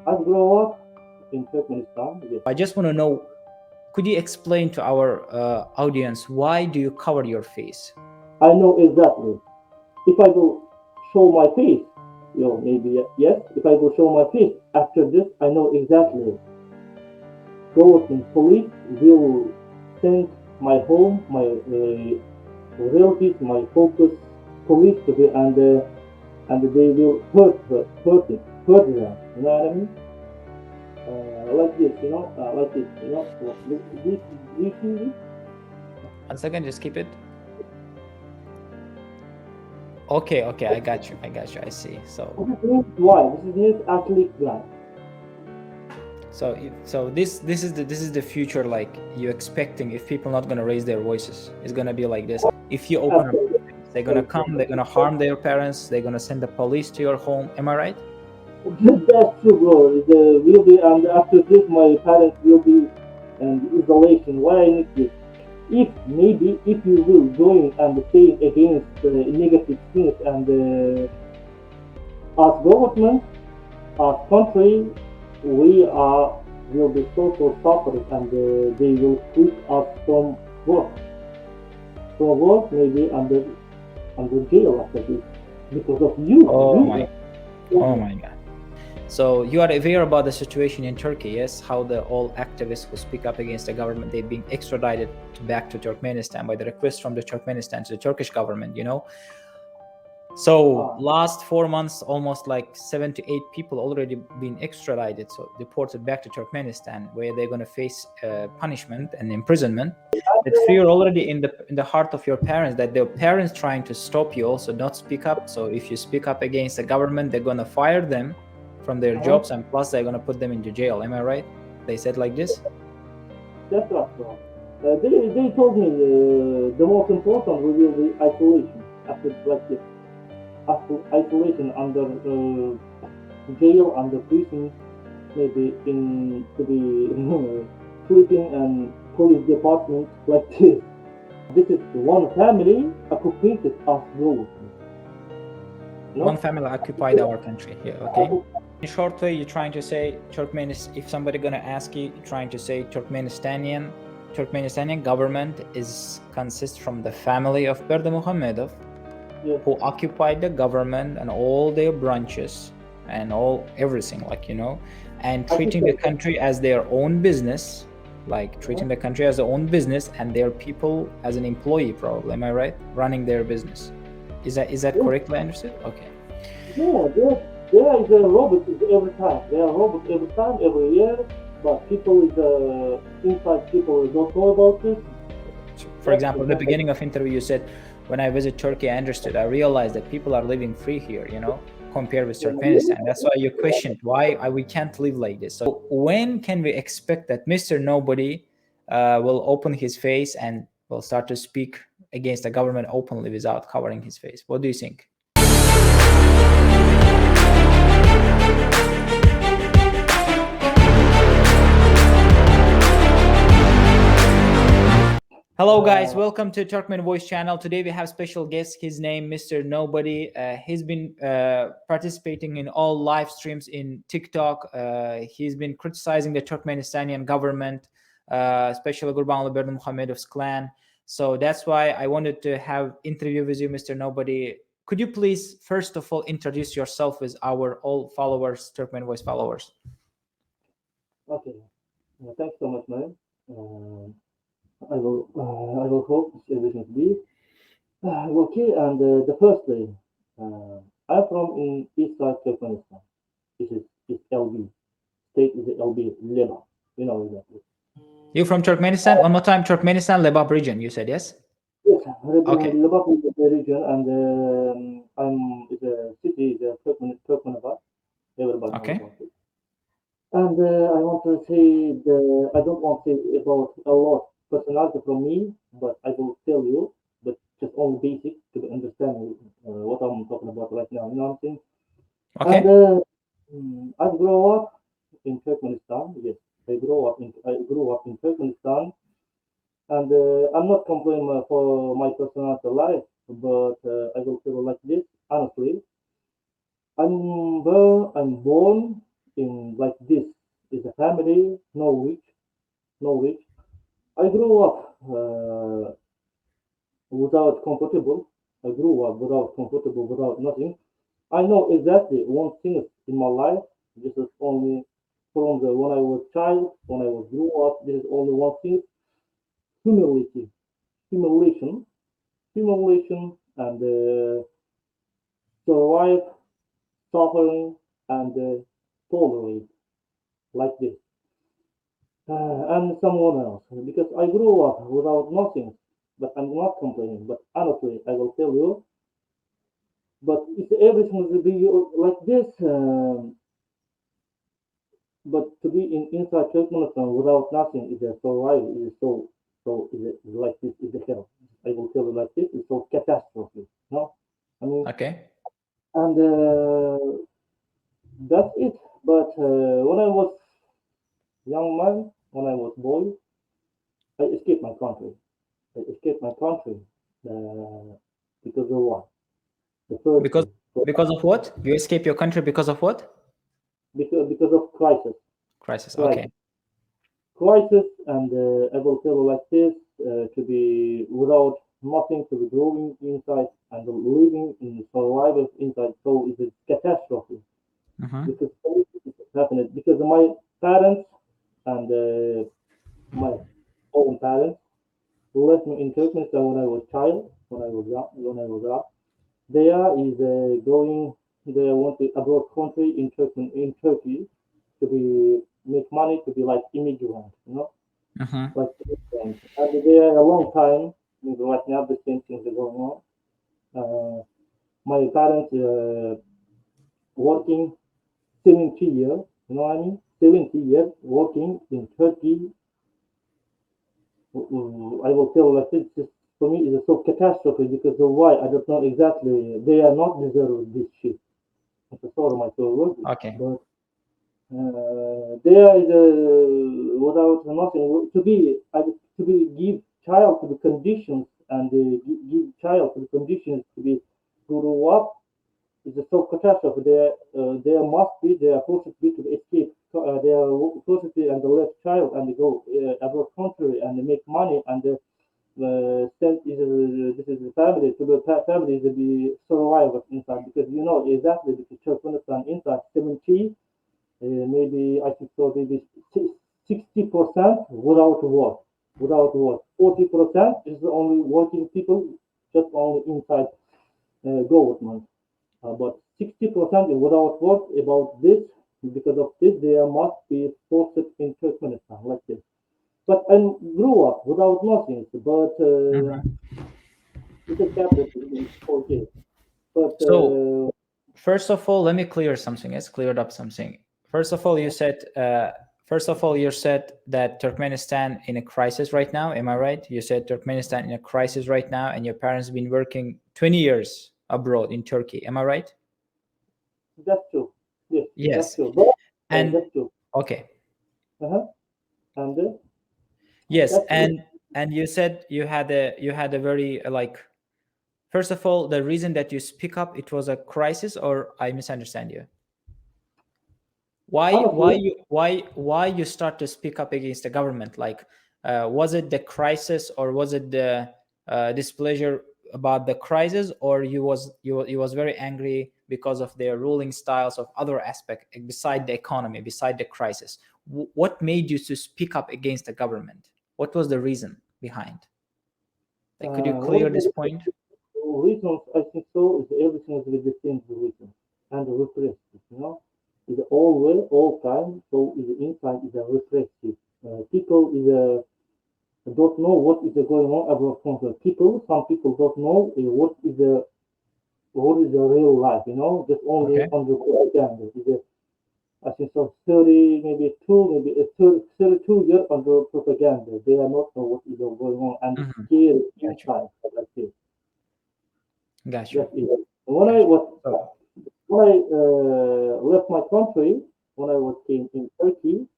I grew up in Turkmenistan. Yes. I just want to know, could you explain to our audience why do you cover your face? I know exactly. If I will show my face, maybe yes. If I will show my face after this, I know exactly. Government police will send my home, my relatives, my focus police to be and they will hurt them. You know what I mean? Like this, like this, This, do you see this? 1 second, just keep it. Okay, I got you. I see. So This means why? This means athlete guy. So this is the future. Like you expecting, if people not gonna raise their voices, it's gonna be like this. If you open up, they're gonna come, they're gonna harm their parents, they're gonna send the police to your home. Am I right? That's true, bro. Will be, and after this, my parents will be in isolation. Why I need this? If you will join and stay against negative things and as government, as country, we will be so suffering and they will quit us from work. From work, maybe under jail after this because of you. Oh my God. So you are aware about the situation in Turkey, yes? How all activists who speak up against the government, they're being extradited back to Turkmenistan by the request from the Turkmenistan to the Turkish government, So last 4 months, almost like 7 to 8 people already been extradited, so deported back to Turkmenistan, where they're going to face punishment and imprisonment. That fear already in the heart of your parents, that their parents trying to stop you also not speak up. So if you speak up against the government, they're going to fire them from their jobs, and plus they're going to put them into jail. Am I right? They said like this? That's right, bro. They told me the most important will be isolation after like this. After isolation under jail, under prison, maybe to be sleeping and police department like this. This is one family occupied us both. One family occupied our country here, okay? In short way, you're trying to say Turkmenistan, if somebody gonna ask you, you're trying to say Turkmenistanian government consists from the family of Berdi Muhammedov, yes, who occupied the government and all their branches and everything, and treating the country as their own business, and their people as an employee, probably. Am I right? Running their business. Is that correctly understood? Okay. Yeah, there is a robot every time. There are robots every time, every year, but people inside people don't know about this. For example, at the beginning of interview, you said, when I visit Turkey, I realized that people are living free here, compared with Turkmenistan. That's why you questioned why we can't live like this. So when can we expect that Mr.Nobody will open his face and will start to speak against the government openly without covering his face? What do you think? Hello guys, welcome to Turkmen Voice channel. Today we have special guest, his name Mr.Nobody. He's been participating in all live streams in TikTok. He's been criticizing the Turkmenistanian government, especially Gurbanly Berdimuhamedov's clan. So that's why I wanted to have interview with you, Mr.Nobody. Could you please first of all introduce yourself with our all followers, Turkmen Voice followers? Okay, thanks so much, man. I will hope everything be okay. And the first thing, I'm from in East Side Turkmenistan. This is LB. State is LB, Leba. Exactly. You from Turkmenistan? One more time, Turkmenistan, Lebap region. You said yes. Yes, Okay. Lebap is the region, and I'm the city is Turkmenabad. Everybody Okay. knows about it. And I want to say I don't want to say about a lot personality from me, but I will tell you, but just only basic to understand what I'm talking about right now. You know what I'm saying? Okay. And I grew up in Turkmenistan. Yes, I grew up in Turkmenistan, and I'm not complaining for my personality life, but I will tell you like this honestly. I'm born in like this is a family, no rich. I grew up without comfortable. I grew up without comfortable, without nothing. I know exactly one thing in my life. This is only from the when I was child, when I was grew up. This is only one thing: humility, humiliation, humiliation, and survive, suffering, and tolerate like this. And someone else, because I grew up without nothing. But I'm not complaining. But honestly, I will tell you. But if everything will be like this, but to be inside Turkmenistan without nothing is a survival. Is so is it like this is a hell. I will tell you like this. It's so catastrophe. No, I mean, Okay. and that's it. But when I was young man, when I was boy, I escaped my country. I escaped my country because of what? The first Because thing. because of what? You escape your country because of what? Because of crisis. Crisis. Crisis. Okay. Crisis, and I will tell you like this: to be without nothing, to be growing inside and living in survival inside. So it's a catastrophe Mm-hmm. because it's happening because my parents and my own parents left me in Turkmenistan when I was child, when I was young, when I was young. There is going. They want to abroad country in Turkey to be make money to be like immigrant, Mm-hmm. like immigrant. And there a long time. Maybe right now the same things are going on. My parents working 70 years. You know what I mean? 70 years working in Turkey. I will tell you like this. Just for me, it's so catastrophe because of why I don't know exactly. They are not deserve this shit. I'm sorry, my word, Okay. but there is without nothing to be give child to the conditions and give child to the conditions to be grow up is a so catastrophe. There must be there forced to be to escape. They are forced to be and the left child and go abroad country and make money and send is this is the family to the family to be survivors inside because you know exactly because Turkmenistan inside 70 maybe I think so maybe 60% without work 40% is the only working people just only inside government but 60% is without work about this because of this there must be forced in Turkmenistan like this but I grew up without nothing but Mm-hmm. it's a capitalism okay but So first of all, let me clear something. Let's clear up something. First of all, you said that Turkmenistan in a crisis right now. Am I right? You said Turkmenistan in a crisis right now, and your parents have been working 20 years abroad in Turkey. Am I right? that's true yes that's Yes. true but And that's true okay. uh-huh. And Yes, that's it. and you said you had a very like. First of all, the reason that you speak up, it was a crisis, or I misunderstand you. Honestly, Why you start to speak up against the government? Like, was it the crisis, or was it the displeasure about the crisis, or you was very angry because of their ruling styles of other aspect beside the economy, beside the crisis? What made you to speak up against the government? What was the reason behind? Like, could you what clear is this point? the reasons I think so is everything is with the same reason and the repressive, is always all time. So is inside is a repressive. People is a don't know what is going on abroad country. Some people don't know what is the real life. Just only Okay. on the propaganda. I think so 30, maybe 32 years under propaganda. They are not know what is going on and it's Mhm. scary Got you. inside. Like this. Got you. That's it. When Got I you. was So, when I left my country, when I was came in Turkey,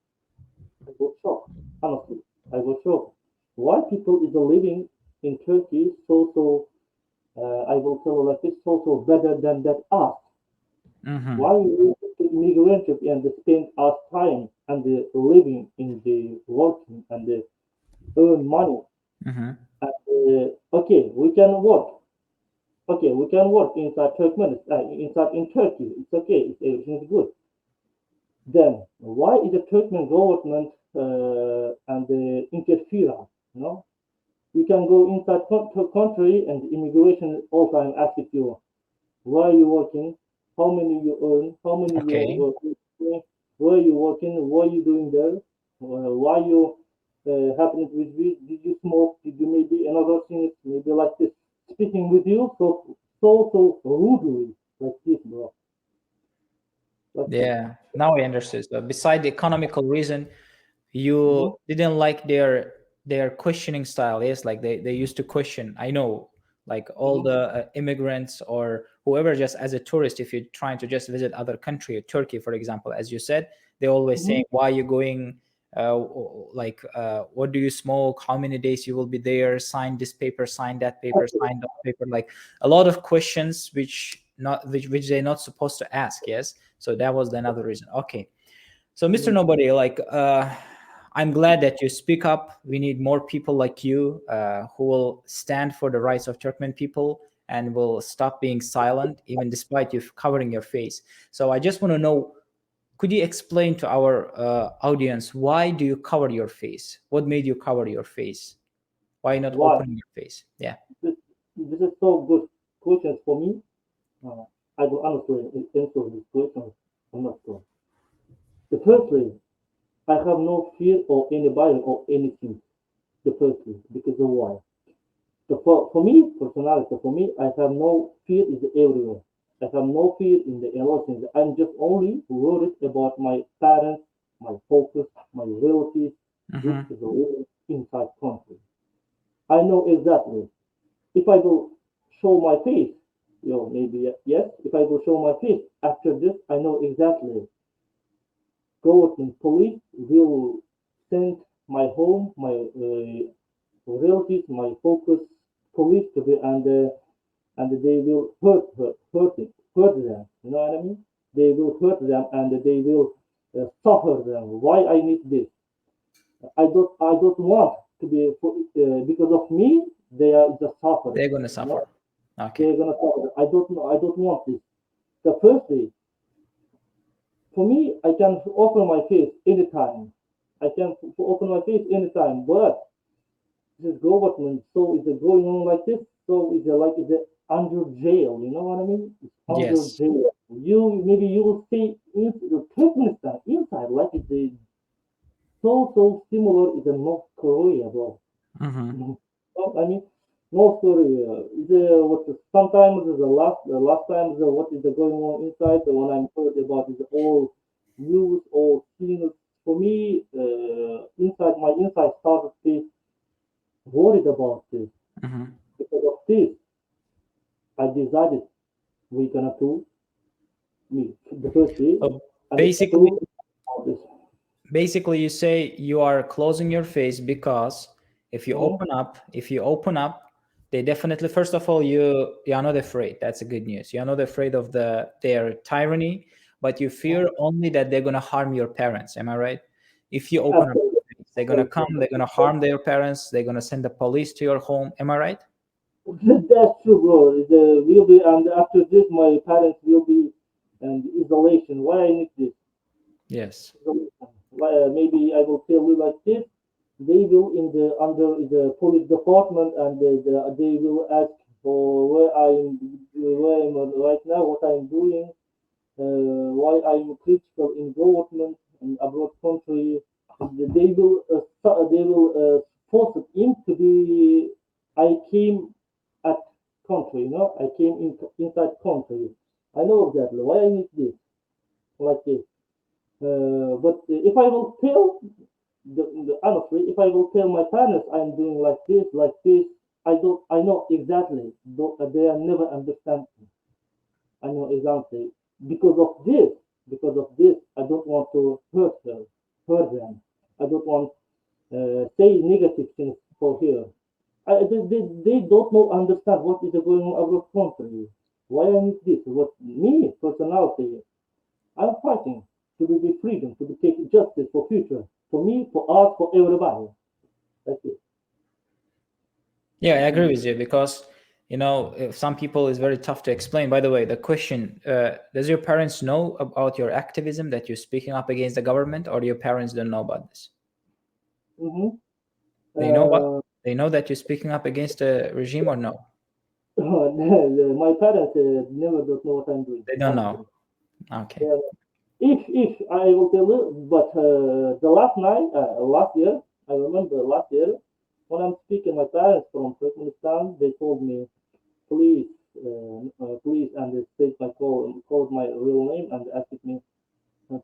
I was shocked. Honestly, I was shocked. Why people is living in Turkey I will tell you like this so better than that us. mhm. Why immigrantship and spend our time and living in the working and earn money. Mhm. And okay, we can work. Okay, we can work inside Turkmenistan, inside in Turkey. It's okay. Everything's good. Then why is the Turkmen government and the interfere? You know, you can go inside country and immigration all time ask you where you working, how many you earn, how many Okay. you where you working, what you doing there, why you happening with this, did you smoke, did you maybe another thing, maybe like this, speaking with you so rudely like this, bro. Like this. Yeah. Now I understood. So beside the economical reason, Mhm. you didn't like their questioning style. Yes, like they used to question. I know, like all Mhm. the immigrants or whoever, just as a tourist, if you're trying to just visit other country, Turkey for example, as you said, they always Mhm. saying why you going, like what do you smoke, how many days you will be there, sign this paper, sign that paper, sign that paper, like a lot of questions which they're not supposed to ask. Yes, so that was another reason. Okay, so, Mr. Mhm. Nobody, like, I'm glad that you speak up. We need more people like you who will stand for the rights of Turkmen people and will stop being silent, even despite you covering your face. So, I just want to know, could you explain to our audience, why do you cover your face? What made you cover your face? Why not Why? opening your face? Yeah. This is so good questions for me. Uh, I will honestly answer this question. I'm not sure. The firstly, I have no fear of anybody or anything. The firstly, because of why? For me, personality, for me, I have no fear is everywhere. I have no fear in the emotions. I'm just only worried about my parents, my focus, my relatives, which Mm-hmm. is living inside country. I know exactly. If I will show my face, maybe yes. If I will show my face after this, I know exactly. Government police will send my home, my relatives, my focus police to be and they will hurt them. You know what I mean? They will hurt them and they will suffer them. Why I need this? I don't want to be because of me. They are just suffering. They're going to You know, suffer. Okay. they're gonna suffer. I don't know. I don't want this. The firstly, for me, I can open my face anytime. I can open my face anytime, but this government, so is it going on like this? So is it like is it under jail? You know what I mean? It's under Yes. jail. You will stay in the Turkmenistan inside like it's a, so similar is a North Korea, bro. Mm-hmm. Mhm. I mean, North Korea is sometimes the last time what is going on inside when I'm heard about is all news or scenes. For me, my inside started to be worried about this. Mm-hmm. Because of this, I decided we're gonna do me. The first day, So I basically, told about this. you say you are closing your face because Mhm. if you open up, they definitely, first of all, you are not afraid. That's a good news. You are not afraid of their tyranny, but you fear only that they're going to harm your parents. Am I right? If you open up Absolutely. your face, they're going to come, they're going to harm their parents, they're going to send the police to your home. Am I right? That's true, bro. The will be and after this, my parents will be in isolation. Why I need this Yes. isolation? Why, maybe I will tell you like this. They will in the under the police department and they will ask for where I'm right now, what I'm doing, why I'm critical in government and abroad country. They will force him to be. I came at country, I came inside country. I know exactly why I need this, like this. But if I will tell, honestly, if I will tell my parents I'm doing like this, I know exactly. They are never understand me. I know exactly because of this, I don't want to hurt them. I don't want say negative things for here. They don't know understand what is going on abroad country. Why I need this? What me personality? I'm fighting to be freedom, to be take justice for future, for me, for us, for everybody. That's it. Yeah, I agree with you because if some people is very tough to explain. By the way, the question: does your parents know about your activism, that you're speaking up against the government, or your parents don't know about this? Mm-hmm. They know that you're speaking up against the regime or no? My parents never don't know what I'm doing. They don't know. Okay. If I will tell you, but the last year, I remember last year when I'm speaking, my parents from Turkmenistan, they told me, please, please, and they said called my real name and asked me,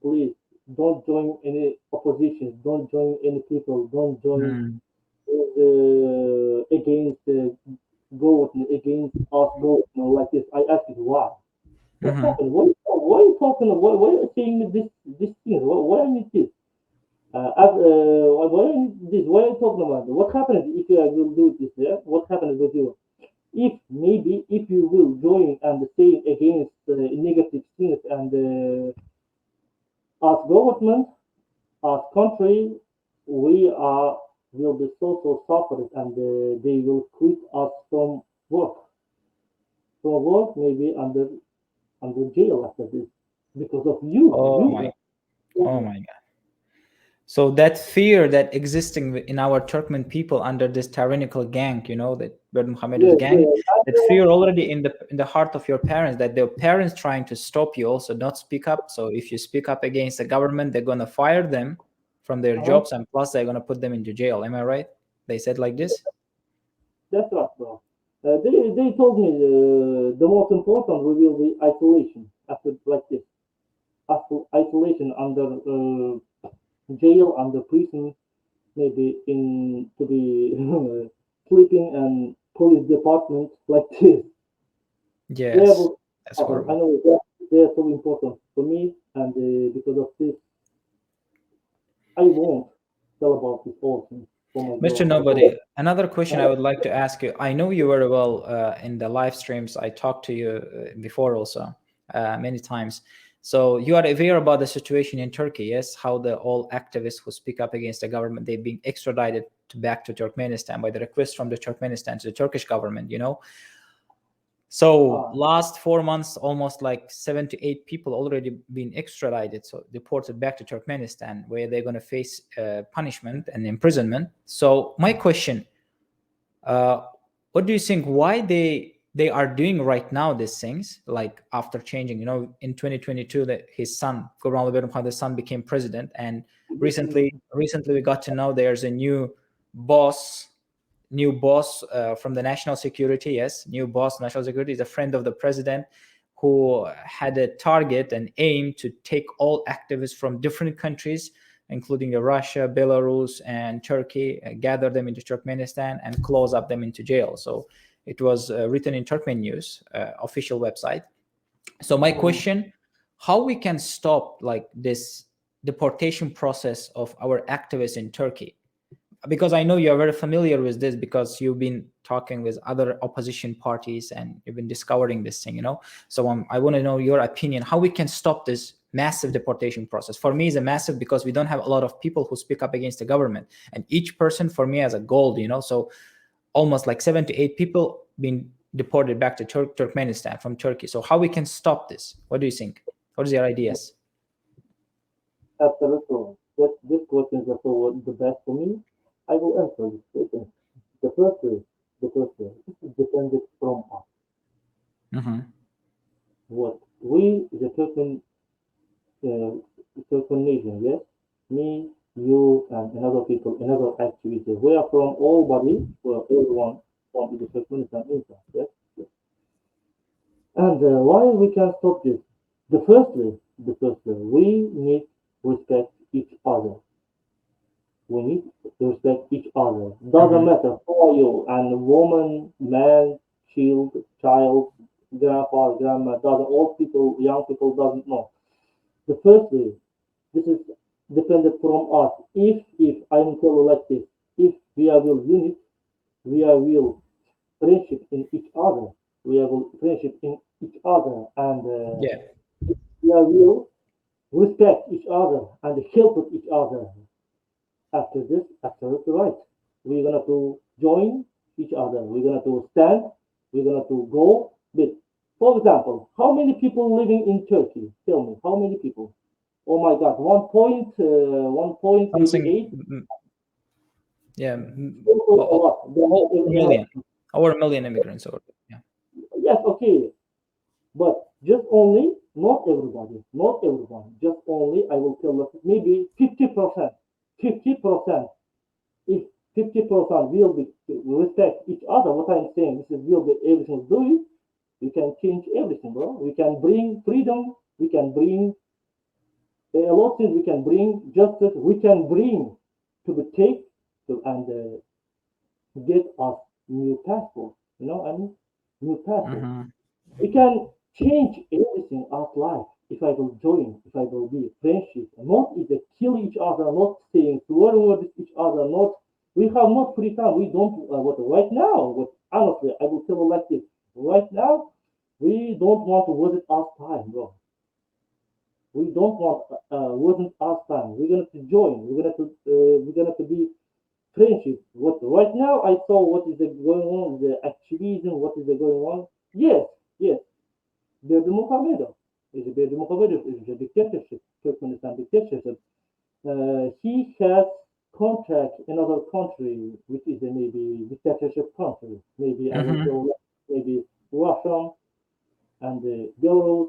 please don't join any opposition, don't join any people, don't join against government, against us government like this. I asked why. What happened? Why are you talking? Why are you saying this thing? Why are you this? Why are you talking about? What happens if you will do this? Yeah? What happens with you? If you will join and say against negative things and as government, as country, we will be so suffered and they will quit us from work. From work, maybe under jail after this because of you. Oh my God. So that fear that existing in our Turkmen people under this tyrannical gang, that Muhammad's gang, that fear already in the heart of your parents, that their parents trying to stop you also not speak up. So if you speak up against the government, they're gonna fire them from their jobs, and plus they're gonna put them into jail. Am I right? They said like this? That's right, bro. They told me the most important will be isolation after like this. After isolation under jail, under prison, maybe to be sleeping and police department like this. Yes, that's horrible. I know they are so important for me, and because of this, I won't tell about this whole thing. Mr. Nobody, another question I would like to ask you. I know you very well in the live streams. I talked to you before also many times. So you are aware about the situation in Turkey, yes? How all activists who speak up against the government, they're being extradited back to Turkmenistan by the request from the Turkmenistan to the Turkish government, So last 4 months, almost like 7 to 8 people already been extradited, so deported back to Turkmenistan, where they're going to face punishment and imprisonment. So my question, what do you think? Why they are doing right now these things? Like after changing, in 2022, that his son, Gurbanguly son, became president, and recently we got to know there's a new boss from the national security. Yes, new boss national security is a friend of the president, who had a target and aim to take all activists from different countries, including Russia, Belarus, and Turkey, gather them into Turkmenistan and close up them into jail. So it was written in Turkmen News official website. So my question, how we can stop like this deportation process of our activists in Turkey? Because I know you're very familiar with this, because you've been talking with other opposition parties and you've been discovering this thing, So I want to know your opinion, how we can stop this massive deportation process. For me, it's a massive, because we don't have a lot of people who speak up against the government, and each person for me has a gold, So almost like 7 to 8 people being deported back to Turkmenistan from Turkey. So how we can stop this? What do you think? What is your ideas? Absolutely. This question is also the best for me. I will answer this question. The first way, this is dependent from us. What we, the Turkmen nation, yes, me, you, and another people, another activists. We are from all bodies, everyone from the Turkmenistan nation, yes. And why we can stop this? The first way, we need to respect each other. We need to respect each other. Doesn't matter who are you, and woman, man, child, grandpa, grandma, doesn't, old people, young people, doesn't know. The first way, this is dependent from us. If I'm telling like this, if we are will unit, we are will friendship in each other, and we are will respect each other and help each other. After this, absolutely right. We're gonna to join each other. We're gonna to stand. We're gonna to go with. For example, how many people living in Turkey? Tell me, how many people? Oh my God, 1.8 Yeah, a lot. a million, over a million immigrants. Or yeah. Yes, okay, but just only, not everybody, not everyone. Just only, I will tell you, maybe 50%. 50%. If 50% will be respect each other, what I'm saying, this is will be everything doing. We can change everything, bro. We can bring freedom. We can bring a lot of things. We can bring justice. We can bring to the take to, and get us new passport. You know, I mean, new passport. We can change everything of life if I will join, if I will be friendship, not either kill each other, not saying swear words each other, not we have not free time. We don't what right now. What honestly, I will tell you like this. Right now, we don't want to waste our time, bro. We don't want wasn't our time. We're gonna to join. We're gonna to be friendship. What right now I saw what is going on, the activism, what is going on. Yes, yes. Berdimuhamedov is a dictatorship, Turkmenistan dictatorship. He has contract in another country, which is a maybe dictatorship country. Maybe I will tell maybe Russia and Belarus.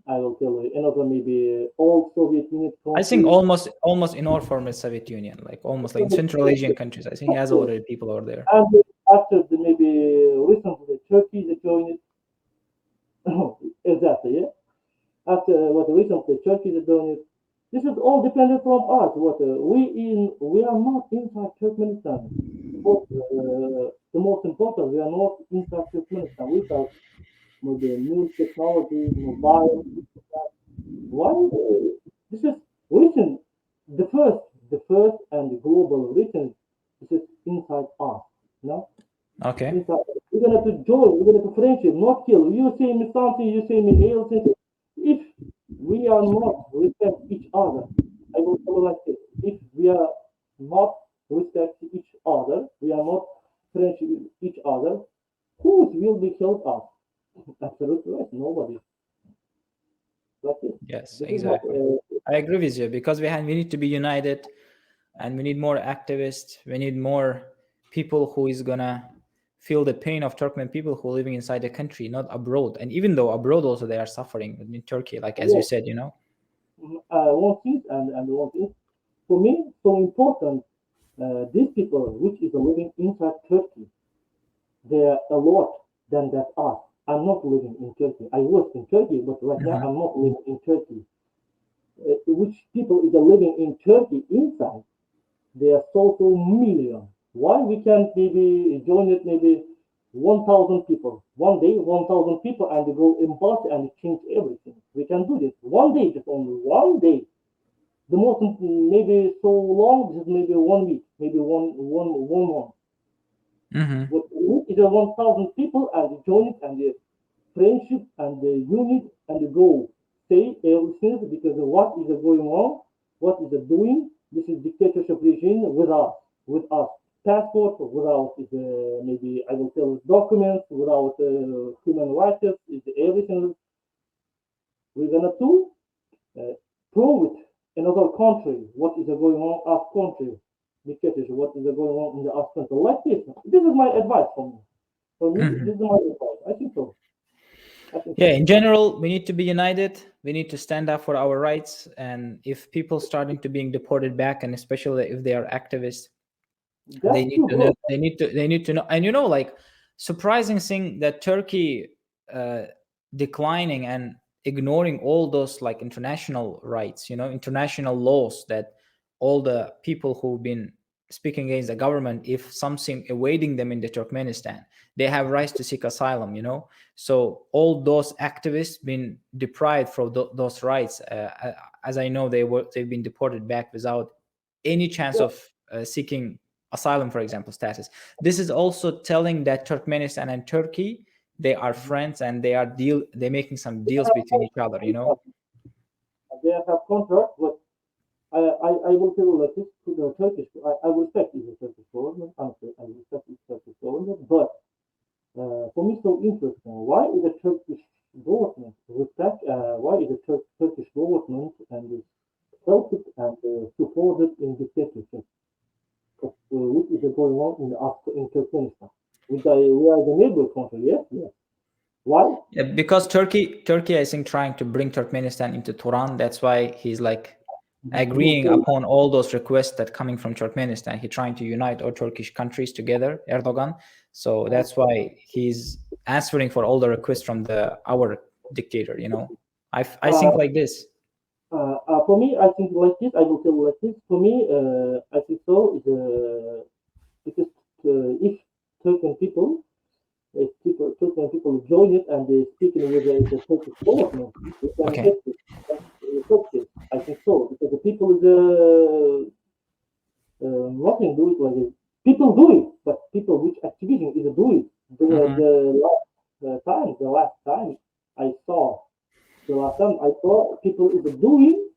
I will tell you another maybe old Soviet Union country. I think almost in all former Soviet Union, like almost like in Central Asian countries. I think he has already people over there. And after the maybe recently Turkey is joined. Exactly, yeah. After what recently Turkey is doing it, this is all dependent from us. What we are not inside Turkmenistan. But the most important, we are not inside Turkmenistan. We have the new technology, mobile. Why? This is written the first and the global written. This is inside us. No. Okay. We're gonna to join, we're gonna to friendship, not kill. You say me something, you say me else. If we are not respect each other, I will tell you like this. If we are not respect each other, we are not friendship with each other, who will be help us? Absolutely right, nobody. That's it. Yes, This exactly. I agree with you because we need to be united, and we need more activists. We need more people who is gonna feel the pain of Turkmen people who are living inside the country, not abroad. And even though abroad also they are suffering in Turkey, like as you said, you know. One thing and one thing for me so important. These people which is living inside Turkey, they are a lot than that us. I'm not living in Turkey. I was in Turkey, but right now I'm not living in Turkey. Which people is living in Turkey inside? They are so million. Why we can't maybe join it maybe 1,000 people one day, 1,000 people, and go embassy and change everything. We can do this one day, just only one day. The most maybe so long, just maybe 1 week, maybe one month. But it is 1,000 people and join it and the friendship and the unit and the goal. Say everything because what is going on, what is it doing? This is dictatorship regime with us. Passport without maybe I will tell documents without human rights is everything. We're gonna do prove it in other country what is going on our country dictatorship what is going on in the our country like this. This is my advice for me. This is my advice. I think so. Yeah, in general, we need to be united. We need to stand up for our rights. And if people starting to being deported back, and especially if they are activists, they need to know. They need to know. And you know, like surprising thing that Turkey declining and ignoring all those like international rights, you know, international laws that all the people who've been speaking against the government, if something awaiting them in the Turkmenistan, they have rights to seek asylum, you know. So all those activists been deprived from those rights. As I know, they've been deported back without any chance of seeking asylum, for example, status. This is also telling that Turkmenistan and Turkey, they are friends and they're making some deals between each other, you know. they have contract, but I will tell you like this to the Turkish. I respect the Turkish government. Honestly, I respect the Turkish government, but for me, so interesting. Why is the Turkish government respect? Why is the Turkish government and is helped and supported in dictatorship? Which is going on in Turkmenistan? We are the neighbor country. Yes, yes. Why? Yeah, because Turkey, I think, trying to bring Turkmenistan into Turan. That's why he's like agreeing upon all those requests that coming from Turkmenistan. He's trying to unite all Turkish countries together, Erdogan. So that's why he's answering for all the requests from our dictator. I think like this. For me, I think like this. I will tell you like this. For me, I think so. Because if Turkish people join it and they speaking with the Turkish government, we can Okay. get it. I think so because the people is nothing do it like this. People do it, but people which activism is do it. The last time I saw people is doing,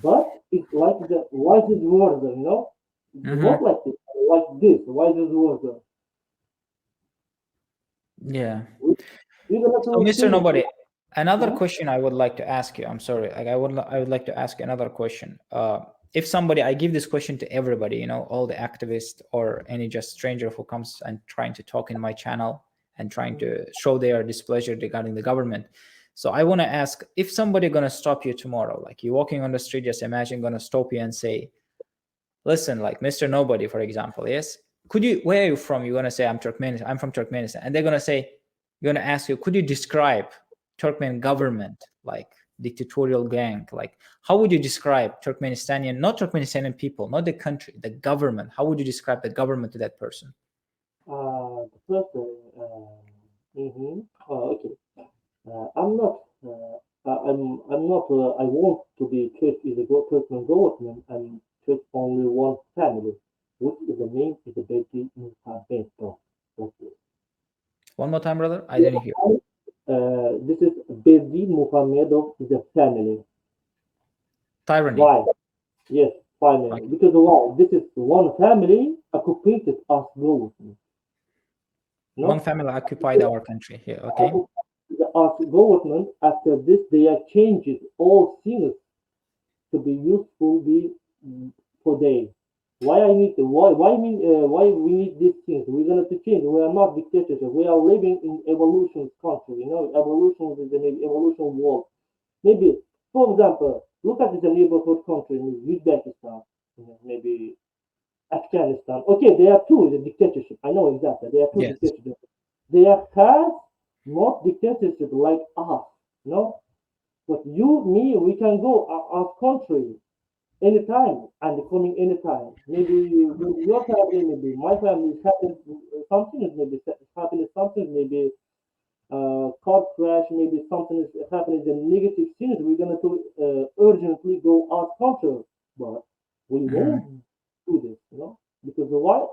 but it's like the wisest word, not like this, like this, wisest word. Yeah. We're gonna So, do Mr. Nobody, another Yeah. question I would like to ask you. I'm sorry. Like I would like to ask you another question. If somebody, I give this question to everybody, all the activists or any just stranger who comes and trying to talk in my channel and trying to show their displeasure regarding the government. So I want to ask, if somebody gonna stop you tomorrow, like you're walking on the street, just imagine gonna stop you and say, listen, like Mr. Nobody, for example, yes, where are you from? You're gonna say I'm from Turkmenistan, and they're gonna say, you're gonna ask you, could you describe Turkmen government, like dictatorial gang, like how would you describe not Turkmenistanian people, not the country, the government? How would you describe the government to that person? The first, okay. I'm not. I'm not. I want to be church is a Turkmen government and church only one family, which is the name is the Beti Musabeto. One more time, brother. I didn't hear. This is Bedi Muhammedov is a family. Tyranny. Why? Yes, family. Okay. Because why? This is one family occupied us government. No? One family occupied our country here. Okay. Our government after this they are changed all things to be useful for them. Why we need these things? We're gonna to change. We are not dictators. We are living in evolution country. Evolution is an evolution world. Maybe, for example, look at the neighborhood country in Uzbekistan, maybe Afghanistan. Okay, there are two the dictatorship. I know exactly. There are two Yes. dictatorships. They are not dictatorship like us, But you, me, we can go our country anytime and coming anytime. Maybe your family, maybe my family is happening something, maybe happening something, maybe car crash, maybe something is happening, the negative things. We're gonna urgently go our country, but we won't do this, because why?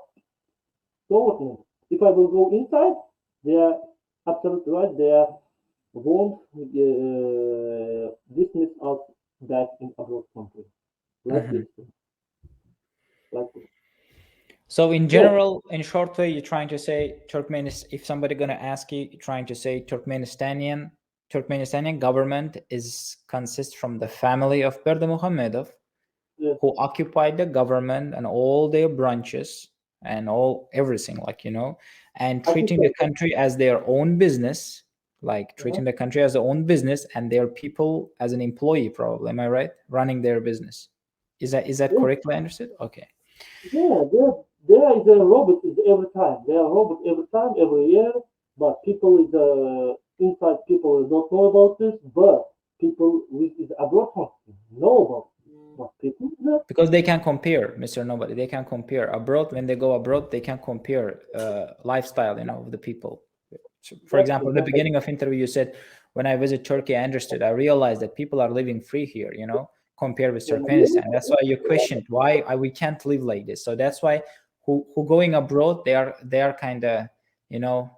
Government. If I will go inside, they are absolutely right. They won't dismiss us back in abroad country. Like this. Like this. So in general, in short way, you're trying to say if somebody gonna ask you, you're trying to say Turkmenistanian government consists from the family of Berdimuhamedov, Yes. who occupied the government and all their branches and everything, and treating the country as their own business, treating the country as their own business and their people as an employee, probably. Am I right? Running their business. Is that correctly understood? Okay. Yeah, there is a robot every time. There are robots every time, every year, but people inside people don't know about this, but people with abroad know about it. But people because they can compare, Mr. Nobody. They can compare abroad. When they go abroad, they can compare lifestyle, of the people. So, for example, in the beginning of interview, you said, when I visit Turkey, I realized that people are living free here, compared with Turkmenistan. That's why you questioned why we can't live like this. So that's why who going abroad, they are kind of,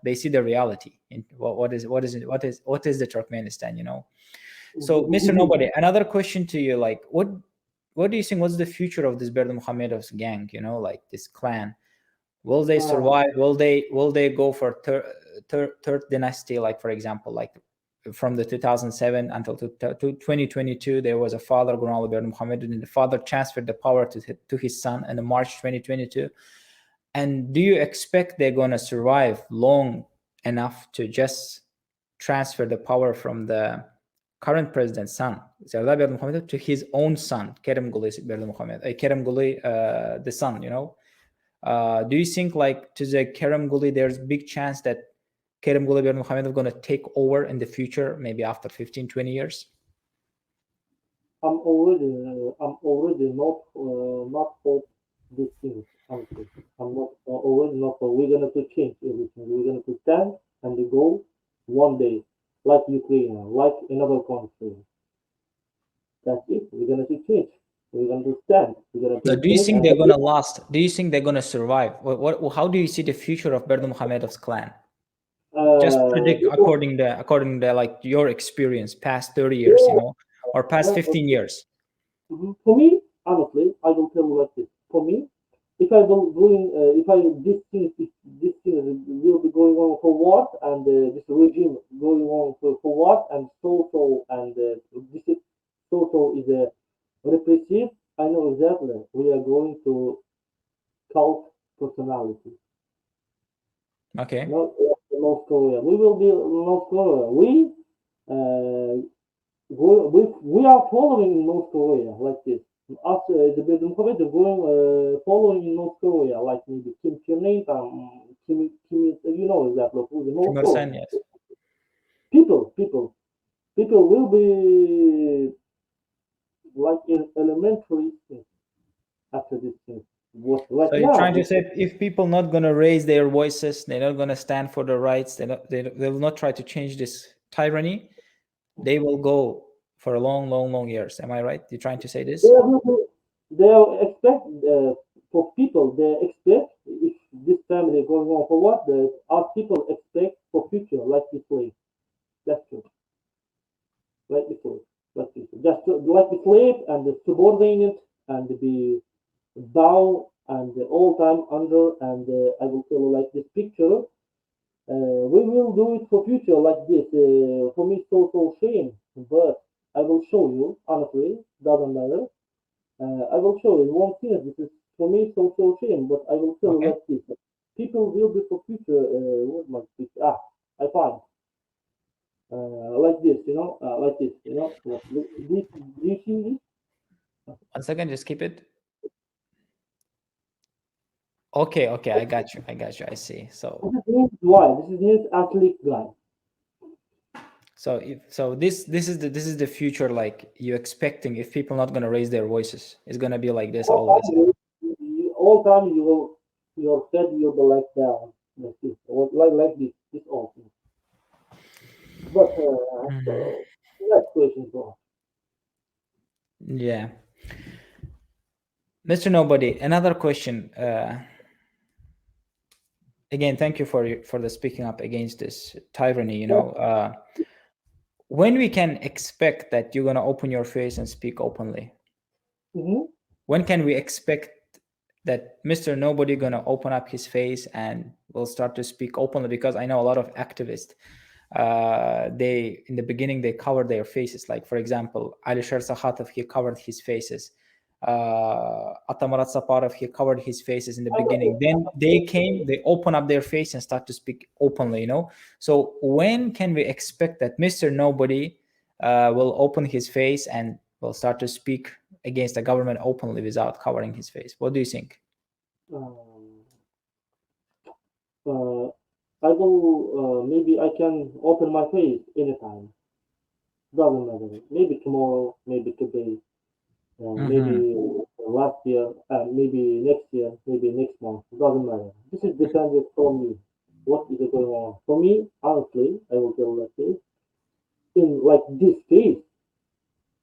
they see the reality in what is the Turkmenistan, So, Mr. Nobody, another question to you, like, what do you think? What's the future of this Berdi Muhammedov's gang? You know, like this clan. Will they survive? Will they go for third dynasty? Like, for example, like from the 2007 until 2022, there was a father, Gunali Berdi Muhammed, and the father transferred the power to his son in March 2022. And do you expect they're going to survive long enough to just transfer the power from the current president's son, Serdar Berdi Muhammed, to his own son, Kerem Guli Berdi Muhammed, Kerem Guli, the son, you know? Do you think, like, to the Kerem Guli, there's a big chance that Kerem Guli Berdi Muhammed is going to take over in the future, maybe after 15, 20 years? I'm already not hope these things. Honestly, I'm not already not. We're gonna to change everything. We're gonna to stand and go one day, like Ukraine, like another country. That's it. We're gonna to change. We're gonna to stand. We're gonna to. So do you think they're going to last? Do you think they're going to survive? How do you see the future of Berdi Muhammedov's clan? Just predict according to like your experience, past 30 years, you know, or past 15 years. For me, honestly, I will tell you like this. For me, if I will doing, this thing will be going on forward, and this regime going on forward, and this social is a repressive. I know exactly we are going to cult personality. Okay. Not North Korea. We will be North Korea. We are following North Korea like this. Us, the Berdi Muhammad going following in North Korea, like maybe Kim Jong Un, you know exactly who the North Korea. Yes. People will be like in elementary things after this thing. So you're trying to say, if people not going to raise their voices, they're not going to stand for their rights, they will not try to change this tyranny, they will go for a long years. Am I right? You're trying to say this? They expect for people. They expect if this family going on forward, our people expect for future like this way. That's true. Like this way, like this. Just like the slave and the subordinate and the bow and all time under, and I will tell you like this picture. We will do it for future like this. For me, so shame, but I will show you. Honestly, doesn't matter. I will show you one thing. This is for me so shame, but I will tell you like this. People will be for future. What my picture? I find. Like this, you know, like this, you know. Do you see this? 1 second, just keep it. Okay, I got you. I see. So this is why this is his athlete guy. So this is the future, like you expecting, if people not gonna raise their voices, it's gonna be like this always. All time your head will be like down, like this, or like this all thing. But next question, bro. Yeah. Mr. Nobody, another question. Again, thank you for the speaking up against this tyranny, you know. When we can expect that you're gonna open your face and speak openly? When can we expect that Mr. Nobody gonna open up his face and will start to speak openly? Because I know a lot of activists, they in the beginning they covered their faces. Like, for example, Alisher Sakhatov, he covered his faces. Atamarat Saparov, he covered his faces in the beginning. Then they open up their face and start to speak openly, you know. So when can we expect that Mr. Nobody will open his face and will start to speak against the government openly without covering his face? What do you think? I will maybe I can open my face anytime. Doesn't matter. Maybe tomorrow, maybe today, maybe last year, maybe next year, maybe next month. Doesn't matter. This is dependent from me. What is going on? For me, honestly, I will tell you like this. In like this case,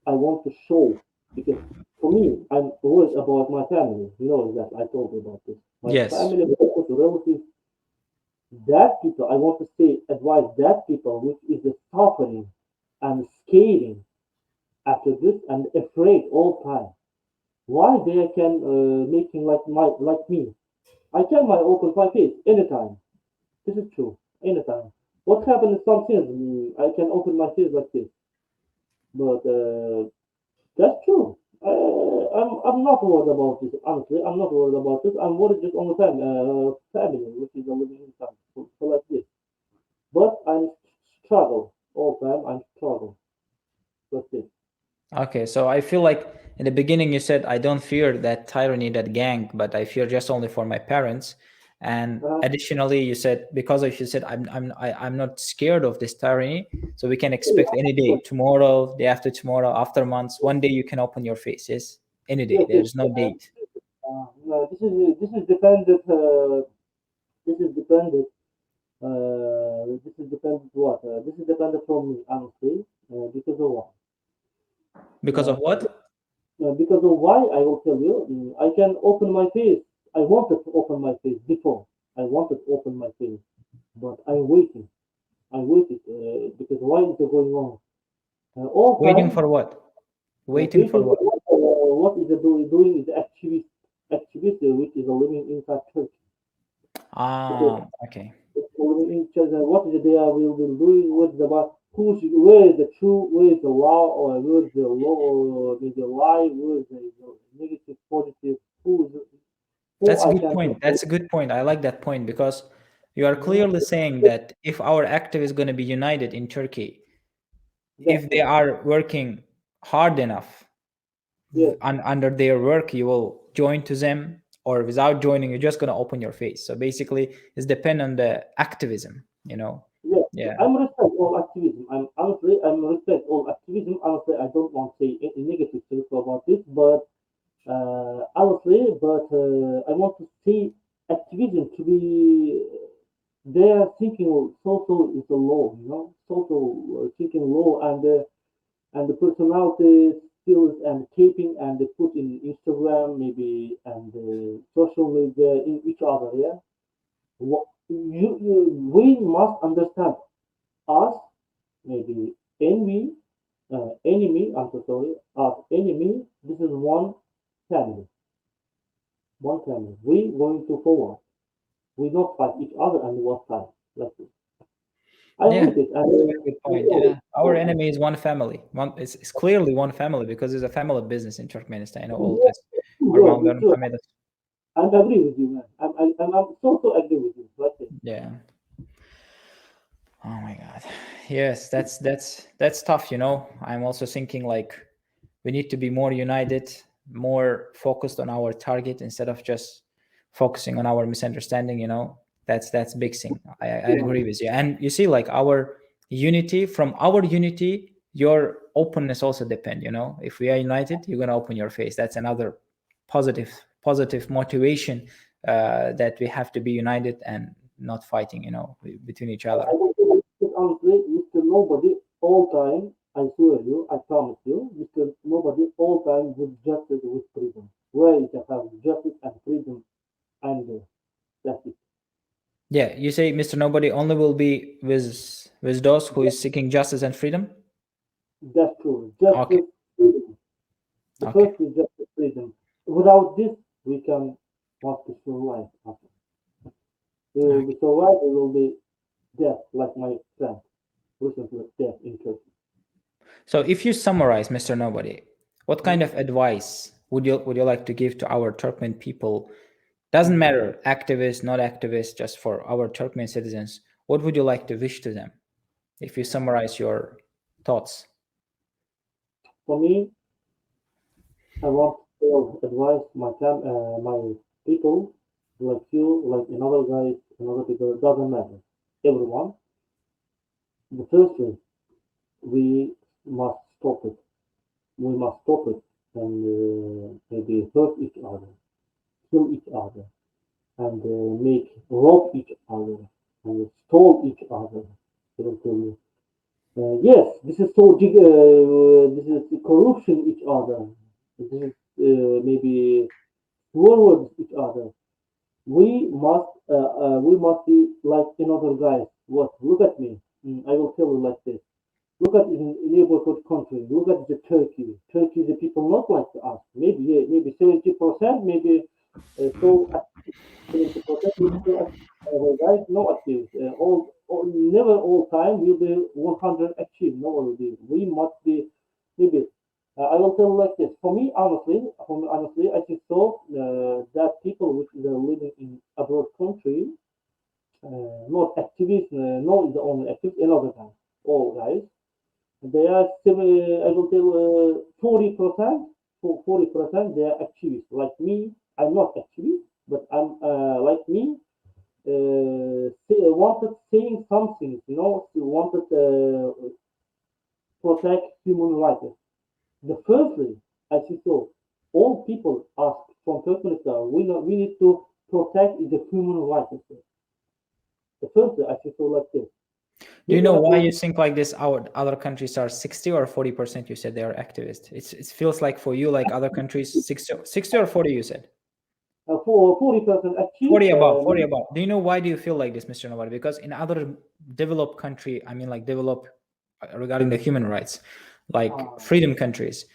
I want to show, because for me, I'm worried about my family. You know that I told you about this. My family, relatives, that people, I want to say, advise that people which is the suffering and scaring after this and afraid all time. Why they can making like me? I can my open my face anytime. This is true. Anytime. What happened is some things I can open my face like this, but that's true. I'm not worried about this. Honestly, I'm not worried about this. I'm worried just on the family, which is a living inside. So like this. But I'm struggle all time. I'm struggle. That's it. Okay, so I feel like in the beginning you said I don't fear that tyranny, that gang, but I fear just only for my parents. And Uh, additionally, you said because of you said I'm not scared of this tyranny, so we can expect any day, tomorrow, day after tomorrow, after months, one day you can open your face. Yes, any day. yes, yes. There's no date. No, this is dependent. This is dependent. This is dependent what? This is dependent from me, honestly, because of what? Because of what? Because of why I will tell you. I can open my face. I wanted to open my face before. I wanted to open my face, but I'm waiting. I waited because why is it going on? All Waiting time, for what? Waiting for waiting. what? What is it doing is activist, which is a living inside church. Okay. Living in church. What is it they are will be doing? What's about? Where is the true? Where is the law? Or where is the law? Or the lie? Where is the negative, positive? Who That's a I good can point. trust? That's a good point. I like that point because you are Mhm. clearly saying that if our activists is going to be united in Turkey, That's if they it. are working hard enough Yes, under their work, you will join to them, or without joining, you're just going to open your face. So basically, it's depend on the activism, you know? yes. Yeah. I'm respect all activism. I'm respect all activism. Honestly, I don't want to say any negative things about this, but honestly, but I want to see activism to be their thinking social is a law, social thinking law and the personality skills and keeping and they put in Instagram maybe and social media in each other. Yeah, we must understand us maybe enemy. I'm so sorry, us enemy. This is family, one family. We going to forward. We not fight each other and one side like this. I Yeah. read it That's a and very good point. Yeah. Our enemy is one family. It's clearly one family because it's a family business in Turkmenistan, you know, all yeah, this. yes, it's true. Family. I agree with you, man. I'm so agree with you. Like this. Yeah. Oh my God. Yes, that's tough, you know. I'm also thinking like we need to be more united, more focused on our target instead of just focusing on our misunderstanding, you know. That's big thing. I agree with you. And you see, like our unity, from our unity, your openness also depend, you know. If we are united, you're gonna open your face. That's another positive motivation that we have to be united and not fighting, you know, between each I other. want to speak honestly, Mr. Nobody all time. I swear you, I promise you, Mr. Nobody all time with justice with freedom. Where you can have justice and freedom and that's it. Yeah, you say Mr. Nobody only will be with those who is seeking justice and freedom. That's true. Okay, Justice, freedom. The okay, first is justice, freedom. Without this, we can not to survive. We will okay. be survive. We will be death, like my friend recently death in Turkey. So if you summarize, Mr. Nobody, what kind Mhm. of advice would you like to give to our Turkmen people? Doesn't matter, activists, not activists, just for our Turkmen citizens. What would you like to wish to them if you summarize your thoughts? For me, I want to advise my people, like you, like another guys, another people. It doesn't matter. Everyone. The first thing we must stop it. We must stop it and maybe hurt each other, kill each other, and make rob each other and stole each other. I will tell you. Yes, this is this is corruption each other. This is maybe forward each other. We must be like another guy. What? Look at me. I will tell you like this. Look at in neighborhood countries. Look at the Turkey. Turkey, the people not like us. Maybe yeah, maybe 70%, maybe so 70%, maybe so right? No active. All never all time will be 100 active. No will be. We must be maybe. I will tell like this. For me honestly, I think so that people which are living in abroad country, not activists, not the only activists, another time, all guys. They are I will tell 40%, 40% they are activists. Like me, I'm not activist, but I'm like me, wanted saying something, wanted protect human rights. The firstly, I think so. All people ask from Turkmenistan, we need to protect the human rights. The firstly, I think so like this. Do you know why you think like this? Our other countries are 60 or 40%. You said they are activist. It feels like for you, like other countries, 60 or 40. You said For 40% active. 40 above. 40 above. Do you know why do you feel like this, Mr. Nobody? Because in other developed country, I mean, like developed regarding the human rights, like freedom countries.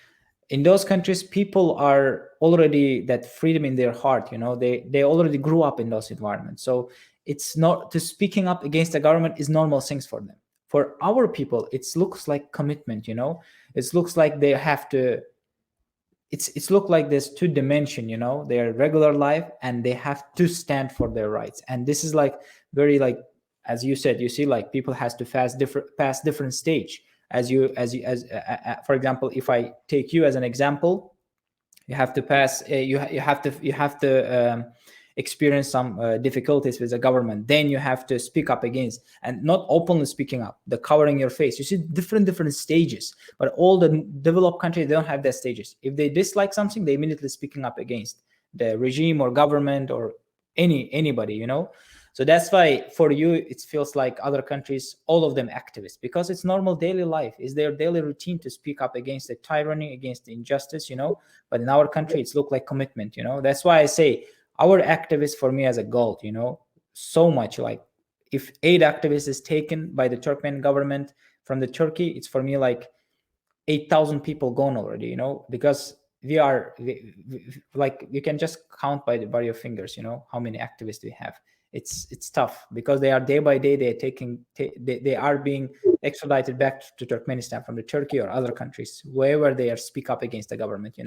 In those countries, people are already that freedom in their heart. They already grew up in those environments. So it's not to speaking up against the government is normal things for them. For our people, it looks like commitment. It looks like they have to. It's look like there's two dimension. Their regular life, and they have to stand for their rights. And this is like very like, as you said, you see like people has to pass different stage. As for example, if I take you as an example, you have to pass you have to experience some difficulties with the government, then you have to speak up against, and not openly speaking up, the covering your face. You see different stages, but all the developed countries, they don't have that stages. If they dislike something, they immediately speaking up against the regime or government or anybody. So that's why for you it feels like other countries, all of them activists, because it's normal daily life, is their daily routine to speak up against the tyranny, against the injustice. But in our country it's look like commitment. That's why I say our activists for me as a goal. So much like if 8 activists is taken by the Turkmen government from the Turkey, it's for me like 8,000 people gone already. Because like you can just count by your fingers. How many activists we have. It's tough because they are day by day they are being extradited back to Turkmenistan from the Turkey or other countries, wherever they are speak up against the government.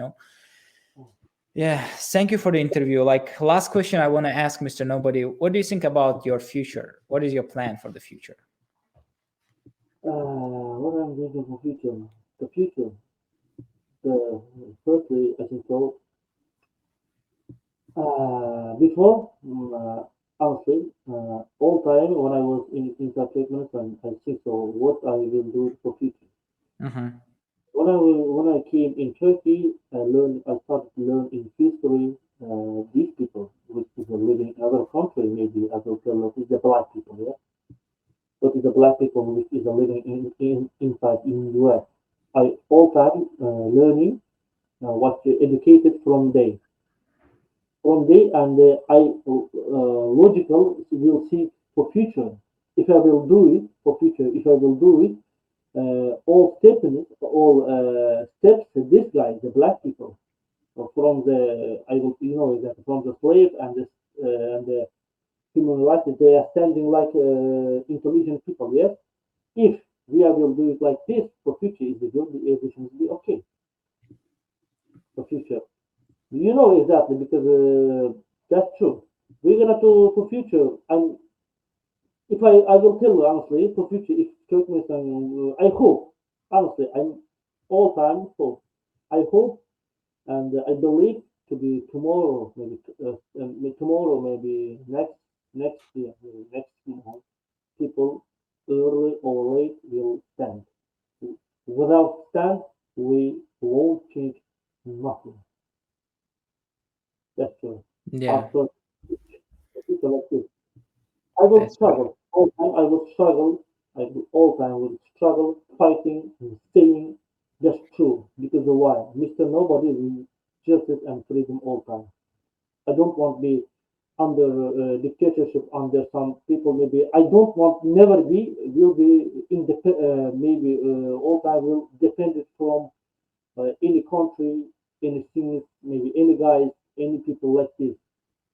Yeah, thank you for the interview. Like last question I want to ask Mr. Nobody, what do you think about your future? What is your plan for the future? What I'm doing for future? The future. Firstly, I think so. Before, honestly, all time when I was in Turkmenistan, I think so. What I will do for future. Mm-hmm. When I came in Turkey, I started to learn in history. These people, which is living in other country, maybe I will tell is the black people, yeah. What is the black people which is living inside in US? I all time learning what educated from day. And I logical will see for future. If I will do it for future, if I will do it, all steps. This guy, the black people, from the I will that from the slave and the human rights, they are standing like intelligent people. Yes, if we will do it like this for future, is the good, everything will be okay for future. Exactly because that's true. We're gonna do for future, and if I will tell you honestly, for future, if Turkmenistan, I hope, honestly, I'm all time hope. I hope and I believe to be tomorrow, tomorrow, maybe next year, maybe next month, people early or late will stand. Without stand, we won't change nothing. That's true. Yeah. After people like this. I will struggle. All time I will struggle. I will all time will struggle, fighting and staying just true. Because of why? Mr. Nobody will justice and freedom all time. I don't want to be under dictatorship, under some people. Maybe I don't want, never be, will be maybe all time will defend it from any country, any things, maybe any guys, any people like this.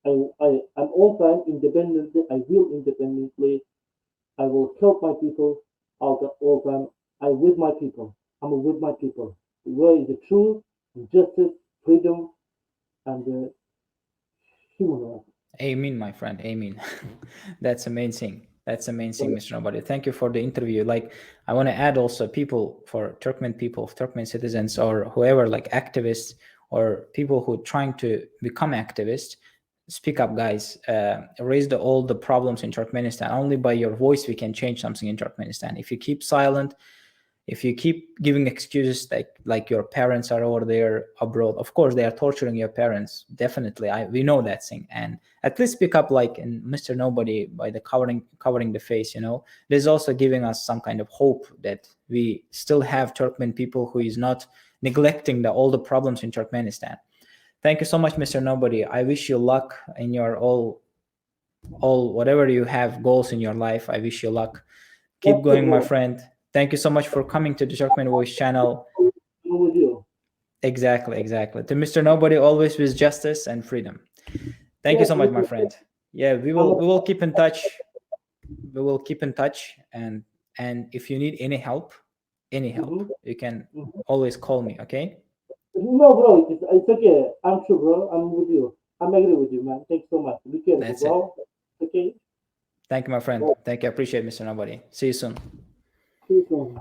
I'm all time independently. I will independently. I will help my people all time. I with my people. I'm with my people. Where is the truth, justice, freedom, and human rights? Amen, my friend. Amen. That's amazing. That's amazing, Mr. Nobody. Thank you for the interview. Like, I want to add also people, for Turkmen people, Turkmen citizens, or whoever, like activists or people who trying to become activists. Speak up, guys. Raise all the problems in Turkmenistan. Only by your voice we can change something in Turkmenistan. If you keep silent, if you keep giving excuses like your parents are over there abroad, of course they are torturing your parents, definitely, we know that thing, and at least speak up, like in Mr. Nobody, by the covering the face, there's also giving us some kind of hope that we still have Turkmen people who is not neglecting all the problems in Turkmenistan. Thank you so much, Mr. Nobody. I wish you luck in your all whatever you have goals in your life. I wish you luck. Keep going, my friend. Thank you so much for coming to the Turkmen Voice channel. With you. Exactly. To Mr. Nobody, always with justice and freedom. Thank you so much, my friend. Yeah, we will keep in touch. We will keep in touch, and if you need any help, you can always call me. Okay. No, bro, it's okay. I'm sure, bro. I'm with you. I'm agree with you, man. Thanks so much. Be careful, That's bro. Okay. Thank you, my friend. Thank you. I appreciate it, Mr. Nobody. See you soon. See you soon.